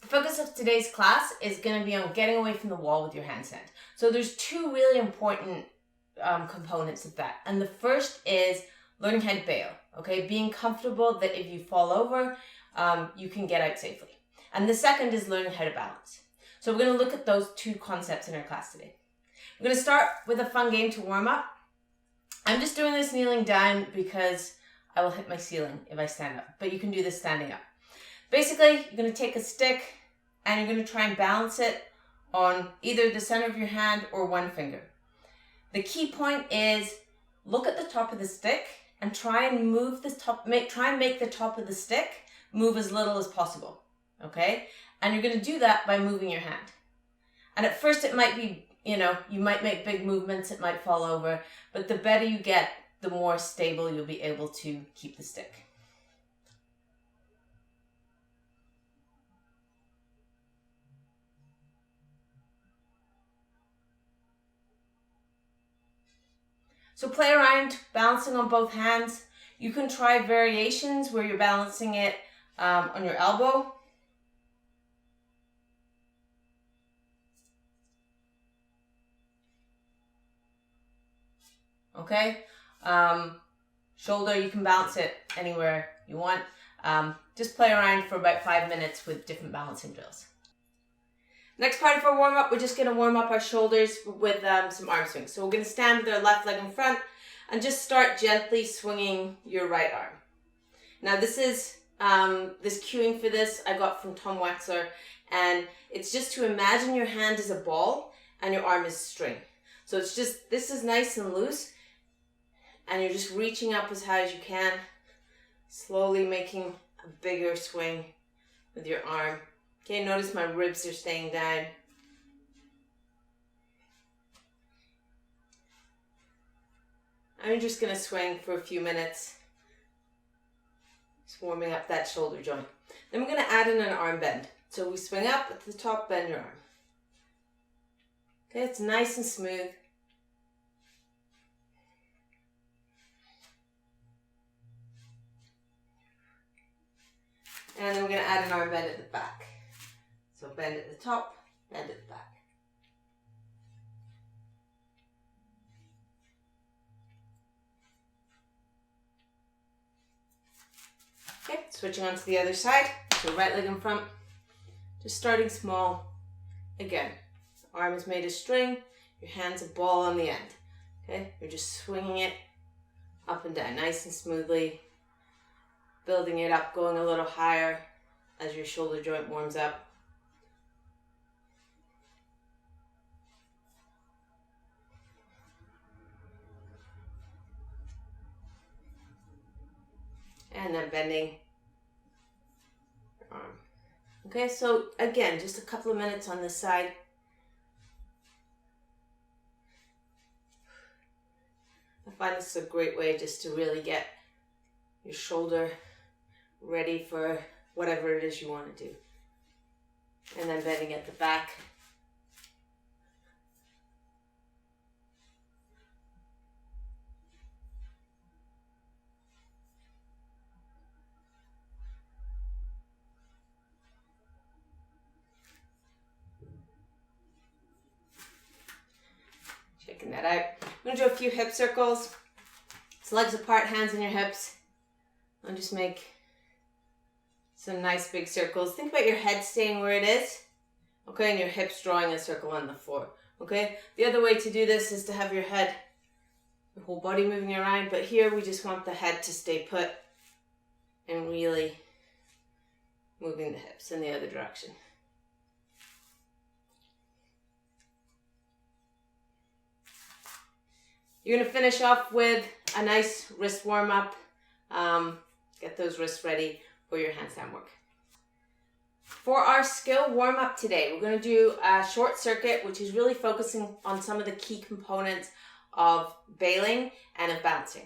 focus of today's class is going to be on getting away from the wall with your handstand. So there's two really important components of that. And the first is learning how to bail, okay? Being comfortable that if you fall over, you can get out safely. And the second is learning how to balance. So we're going to look at those two concepts in our class today. We're going to start with a fun game to warm up. I'm just doing this kneeling down because I will hit my ceiling if I stand up, but you can do this standing up. Basically, you're going to take a stick and you're going to try and balance it on either the center of your hand or one finger. The key point is look at the top of the stick and try and move the top, try and make the top of the stick move as little as possible, okay? And you're going to do that by moving your hand. And at first it might be, you might make big movements, it might fall over, but the better you get, the more stable you'll be able to keep the stick. So play around balancing on both hands. You can try variations where you're balancing it on your elbow. Okay, shoulder, you can balance it anywhere you want. Just play around for about 5 minutes with different balancing drills. Next part of our warm-up, we're just going to warm up our shoulders with some arm swings. So we're going to stand with our left leg in front and just start gently swinging your right arm. Now this is, this cueing for this I got from Tom Wexler, and it's just to imagine your hand is a ball and your arm is string. So it's just, this is nice and loose, and you're just reaching up as high as you can, slowly making a bigger swing with your arm. Okay, notice my ribs are staying down. I'm just going to swing for a few minutes, just warming up that shoulder joint. Then we're going to add in an arm bend. So we swing up at the top, bend your arm. Okay, it's nice and smooth. And then we're going to add an arm bend at the back. So bend at the top, bend at the back. Okay, switching on to the other side. So right leg in front, just starting small. Again, arm is made of string, your hand's a ball on the end. Okay, you're just swinging it up and down nice and smoothly, building it up, going a little higher as your shoulder joint warms up. And then bending your arm. Okay, so again, just a couple of minutes on this side. I find this is a great way just to really get your shoulder ready for whatever it is you want to do. And then bending at the back. Checking that out. I'm going to do a few hip circles. So legs apart, hands in your hips. And just make some nice big circles. Think about your head staying where it is. Okay, and your hips drawing a circle on the floor. Okay, the other way to do this is to have your head, your whole body moving around. But here we just want the head to stay put and really moving the hips in the other direction. You're going to finish off with a nice wrist warm up. Get those wrists ready for your handstand work. For our skill warm up today, we're going to do a short circuit, which is really focusing on some of the key components of bailing and of bouncing.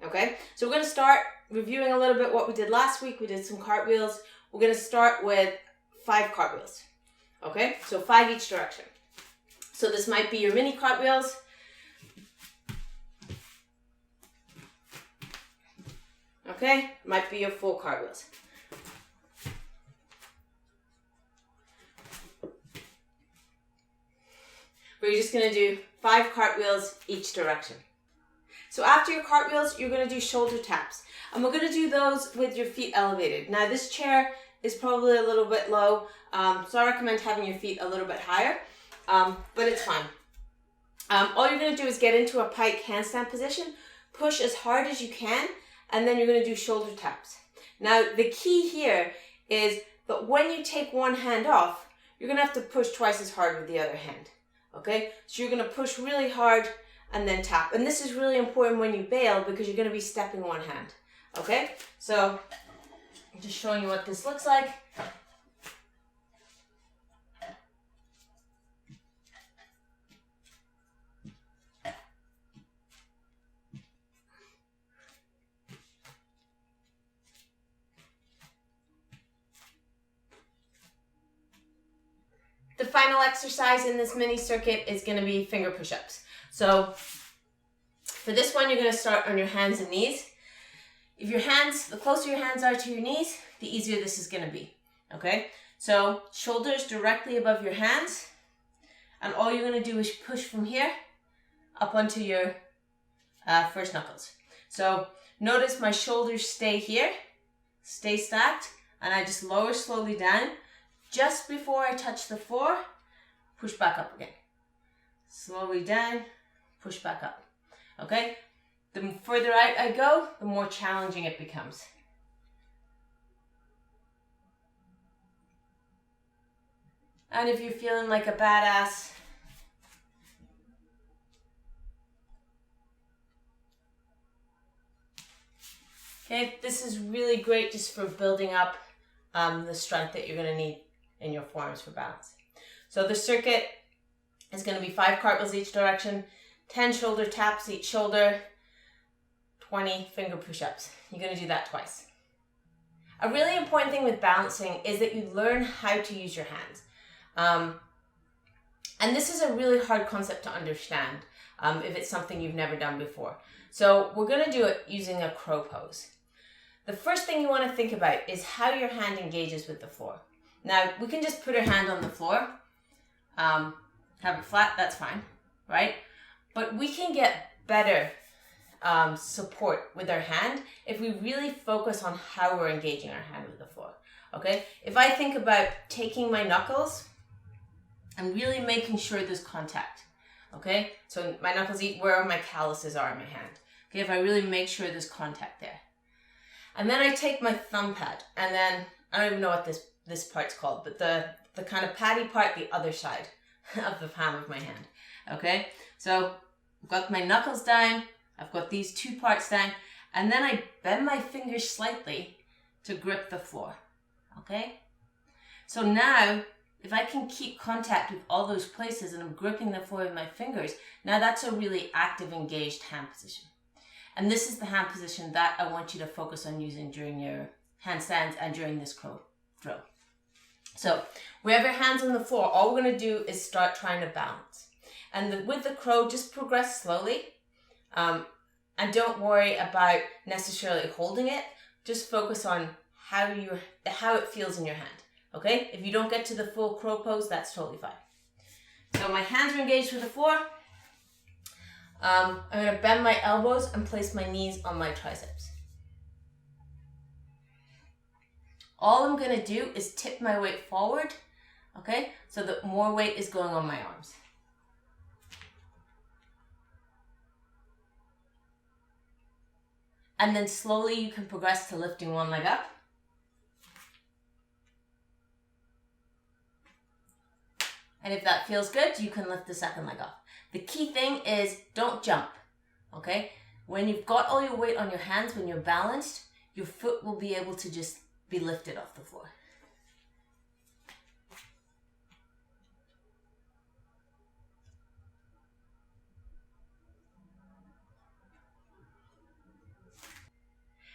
Okay, so we're going to start reviewing a little bit what we did last week. We did some cartwheels. We're going to start with 5 cartwheels. Okay, so 5 each direction. So this might be your mini cartwheels. Okay, might be your full cartwheels. where you're just going to do 5 cartwheels each direction. So after your cartwheels, you're going to do shoulder taps. And we're going to do those with your feet elevated. Now this chair is probably a little bit low, so I recommend having your feet a little bit higher, but it's fine. All you're going to do is get into a pike handstand position, push as hard as you can, and then you're going to do shoulder taps. Now the key here is that when you take one hand off, you're going to have to push twice as hard with the other hand. Okay, so you're going to push really hard and then tap. And this is really important when you bail because you're going to be stepping one hand. Okay, so I'm just showing you what this looks like. The final exercise in this mini circuit is going to be finger push-ups. So for this one, you're going to start on your hands and knees. If your hands, the closer your hands are to your knees, the easier this is going to be. Okay, so shoulders directly above your hands, and all you're going to do is push from here up onto your first knuckles. So notice my shoulders stay here, stay stacked, and I just lower slowly down. Just before I touch the floor, push back up again. Slowly down, push back up. Okay? The further out I go, the more challenging it becomes. And if you're feeling like a badass, okay, this is really great just for building up the strength that you're going to need in your forearms for balance. So the circuit is going to be 5 cartwheels each direction, 10 shoulder taps each shoulder, 20 finger push-ups. You're going to do that twice. A really important thing with balancing is that you learn how to use your hands. And this is a really hard concept to understand if it's something you've never done before. So we're going to do it using a crow pose. The first thing you want to think about is how your hand engages with the floor. Now, we can just put our hand on the floor, have it flat, that's fine, right? But we can get better support with our hand if we really focus on how we're engaging our hand with the floor, okay? If I think about taking my knuckles and really making sure there's contact, okay? So my knuckles eat where my calluses are in my hand, okay? If I really make sure there's contact there. And then I take my thumb pad, and then, I don't even know what this part's called, but the kind of paddy part, the other side of the palm of my hand, okay? So I've got my knuckles down, I've got these 2 parts down, and then I bend my fingers slightly to grip the floor, okay? So now, if I can keep contact with all those places and I'm gripping the floor with my fingers, now that's a really active, engaged hand position. And this is the hand position that I want you to focus on using during your handstands and during this crow drill. So we have your hands on the floor. All we're going to do is start trying to balance. And with the crow, just progress slowly. And don't worry about necessarily holding it. Just focus on how it feels in your hand. Okay? If you don't get to the full crow pose, that's totally fine. So my hands are engaged with the floor. I'm going to bend my elbows and place my knees on my triceps. All I'm going to do is tip my weight forward, okay, so that more weight is going on my arms. And then slowly you can progress to lifting one leg up. And if that feels good, you can lift the second leg up. The key thing is don't jump, okay? When you've got all your weight on your hands, when you're balanced, your foot will be able to just be lifted off the floor.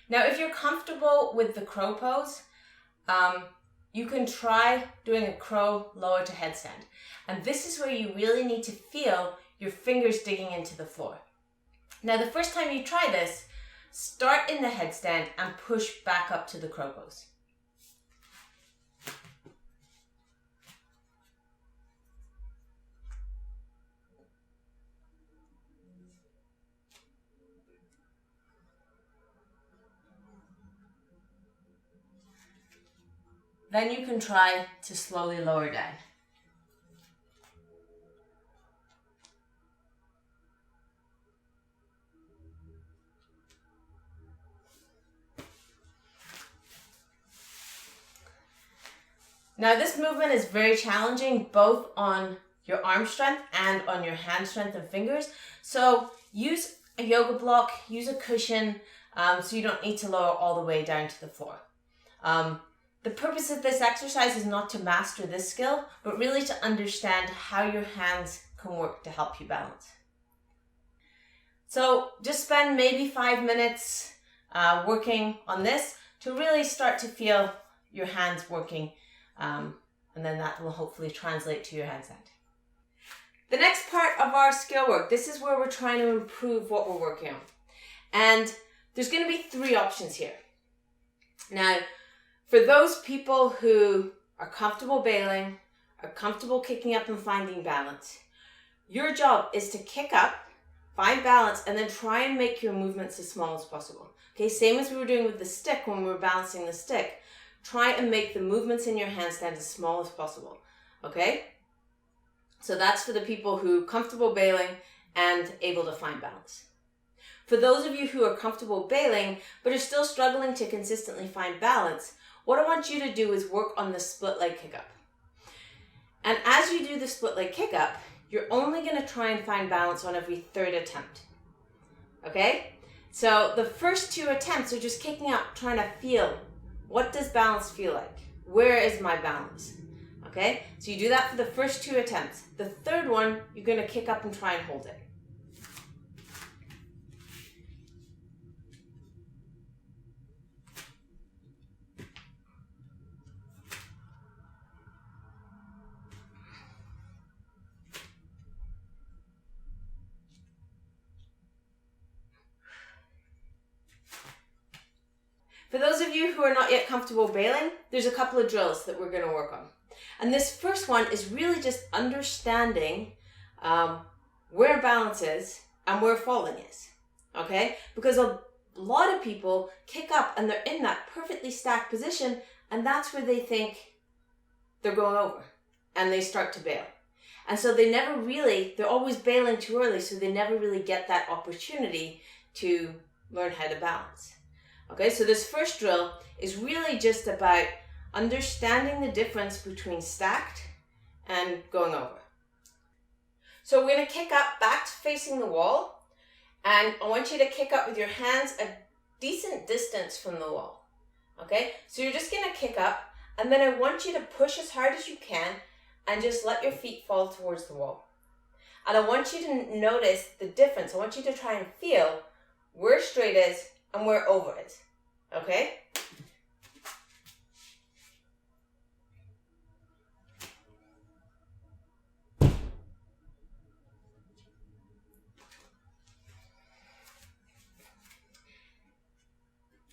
Now, if you're comfortable with the crow pose, you can try doing a crow lower to headstand. And this is where you really need to feel your fingers digging into the floor. Now, the first time you try this, start in the headstand and push back up to the crow pose. Then you can try to slowly lower down. Now this movement is very challenging both on your arm strength and on your hand strength and fingers. So use a yoga block, use a cushion, so you don't need to lower all the way down to the floor. The purpose of this exercise is not to master this skill, but really to understand how your hands can work to help you balance. So just spend maybe 5 minutes working on this to really start to feel your hands working, and then that will hopefully translate to your handstand. The next part of our skill work, this is where we're trying to improve what we're working on. And there's going to be 3 options here. Now, for those people who are comfortable bailing, are comfortable kicking up and finding balance, your job is to kick up, find balance, and then try and make your movements as small as possible. Okay, same as we were doing with the stick when we were balancing the stick. Try and make the movements in your handstand as small as possible. Okay? So that's for the people who are comfortable bailing and able to find balance. For those of you who are comfortable bailing but are still struggling to consistently find balance, what I want you to do is work on the split leg kick up. And as you do the split leg kick up, you're only going to try and find balance on every 3rd attempt. Okay? So the first 2 attempts are just kicking up, trying to feel, what does balance feel like? Where is my balance? Okay? So you do that for the first 2 attempts. The 3rd one, you're going to kick up and try and hold it. For those of you who are not yet comfortable bailing, there's a couple of drills that we're going to work on. And this first one is really just understanding where balance is and where falling is. Okay? Because a lot of people kick up and they're in that perfectly stacked position, and that's where they think they're going over and they start to bail. And so they're always bailing too early, so they never really get that opportunity to learn how to balance. Okay, so this first drill is really just about understanding the difference between stacked and going over. So we're going to kick up back facing the wall, and I want you to kick up with your hands a decent distance from the wall. Okay, so you're just going to kick up, and then I want you to push as hard as you can and just let your feet fall towards the wall. And I want you to notice the difference. I want you to try and feel where straight is and where over is. Okay?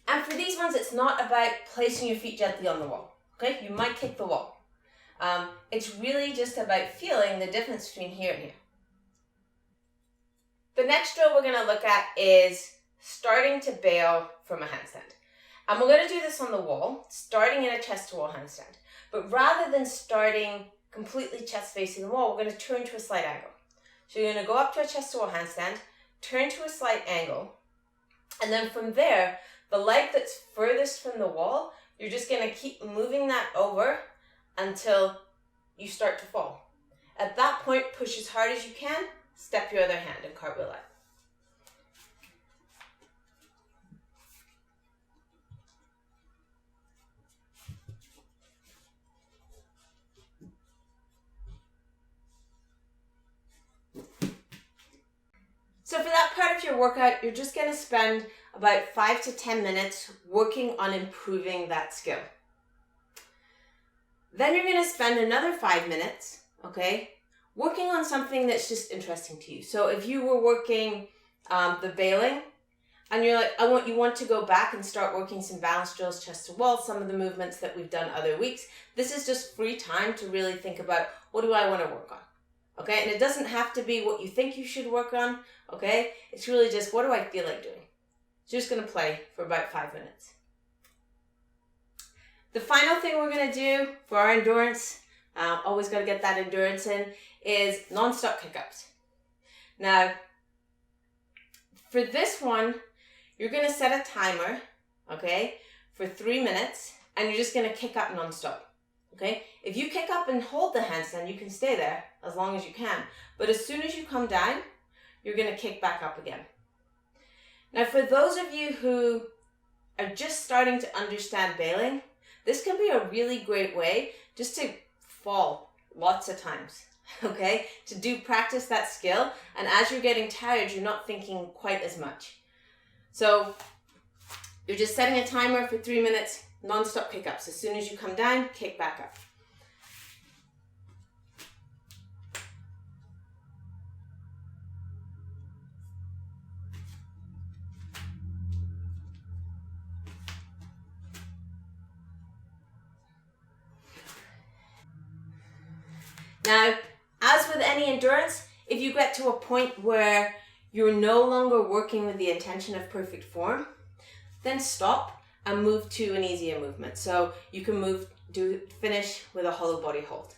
And for these ones, it's not about placing your feet gently on the wall. Okay? You might kick the wall. It's really just about feeling the difference between here and here. The next drill we're going to look at is starting to bail from a handstand. And we're going to do this on the wall, starting in a chest-to-wall handstand. But rather than starting completely chest facing the wall, we're going to turn to a slight angle. So you're going to go up to a chest-to-wall handstand, turn to a slight angle, and then from there, the leg that's furthest from the wall, you're just going to keep moving that over until you start to fall. At that point, push as hard as you can, step your other hand and cartwheel out. So for that part of your workout, you're just going to spend about 5 to 10 minutes working on improving that skill. Then you're going to spend another 5 minutes, okay, working on something that's just interesting to you. So if you were working the bailing, and you're like, you want to go back and start working some balance drills, chest to wall, some of the movements that we've done other weeks, this is just free time to really think about, what do I want to work on? Okay, and it doesn't have to be what you think you should work on, okay? It's really just, what do I feel like doing? So you're just going to play for about 5 minutes. The final thing we're going to do for our endurance, always got to get that endurance in, is non-stop kick-ups. Now, for this one, you're going to set a timer, okay, for 3 minutes, and you're just going to kick up non-stop, okay? If you kick up and hold the handstand, you can stay there as long as you can. But as soon as you come down, you're going to kick back up again. Now, for those of you who are just starting to understand bailing, this can be a really great way just to fall lots of times, okay? To practice that skill, and as you're getting tired, you're not thinking quite as much. So you're just setting a timer for 3 minutes, non-stop kick-ups. As soon as you come down, kick back up. Now, as with any endurance, if you get to a point where you're no longer working with the intention of perfect form, then stop and move to an easier movement. So you can finish with a hollow body hold.